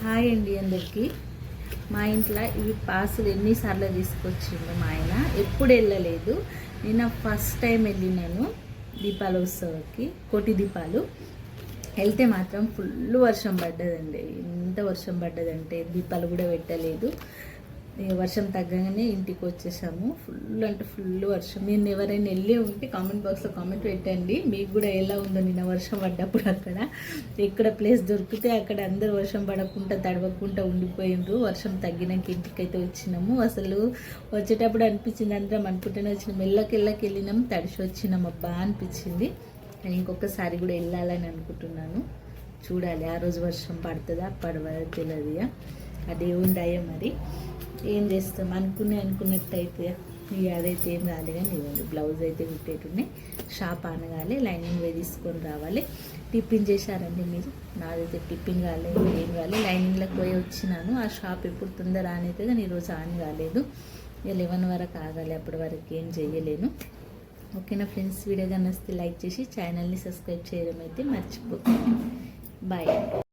Hi అండి అందరికీ. మా ఇంట్లో ఇవి పాసులు ఎన్నిసార్లు తీసుకొచ్చిండు మా ఆయన, ఎప్పుడు వెళ్ళలేదు. నిన్న ఫస్ట్ టైం వెళ్ళినాను దీపాల ఉత్సవానికి, కోటి దీపాలు. వెళ్తే మాత్రం ఫుల్ వర్షం పడ్డదండి. ఎంత వర్షం పడ్డదంటే దీపాలు కూడా పెట్టలేదు. వర్షం తగ్గగానే ఇంటికి వచ్చేసాము. ఫుల్ అంటే ఫుల్ వర్షం. నేను ఎవరైనా వెళ్ళి ఉంటే కామెంట్ బాక్స్లో కామెంట్ పెట్టండి, మీకు కూడా ఎలా ఉందో నిన్న వర్షం పడ్డప్పుడు. అక్కడ ఎక్కడ ప్లేస్ దొరికితే అక్కడ అందరూ వర్షం పడకుండా తడవకుండా ఉండిపోయిండ్రు. వర్షం తగ్గినాక ఇంటికైతే వచ్చినాము. అసలు వచ్చేటప్పుడు అనిపించింది, అందరం అనుకుంటూనే వచ్చినాం, వెళ్ళకి వెళ్ళినాం, తడిసి వచ్చినాం, అబ్బా అనిపించింది. కానీ ఇంకొకసారి కూడా వెళ్ళాలని అనుకుంటున్నాను. చూడాలి ఆ రోజు వర్షం పడుతుందా పడవదో తెలియదు. ఆ దేవుని దయ. మరి ఏం చేస్తాం, అనుకున్నట్టయితే ఇక అదైతే ఏం రాలే. కానీ ఇవ్వండి, బ్లౌజ్ అయితే కుట్టేటున్నాయి. షాప్ అనగాలి, లైనింగ్ పోయి తీసుకొని రావాలి. టిఫిన్ చేశారండి మీరు? నాదైతే టిఫిన్ కాలేదు, ఏం కాలేదు. లైనింగ్లోకి పోయి వచ్చినాను. ఆ షాప్ ఎప్పుడు తొందర ఆన్ అయితే కానీ ఈరోజు ఆన్ కాలేదు. 11 వరకు ఆగాలి, అప్పటి వరకు ఏం చేయలేను. ఓకేనా ఫ్రెండ్స్, వీడియో నచ్చితే లైక్ చేసి ఛానల్ని సబ్స్క్రైబ్ చేయడం అయితే మర్చిపోకండి. బాయ్.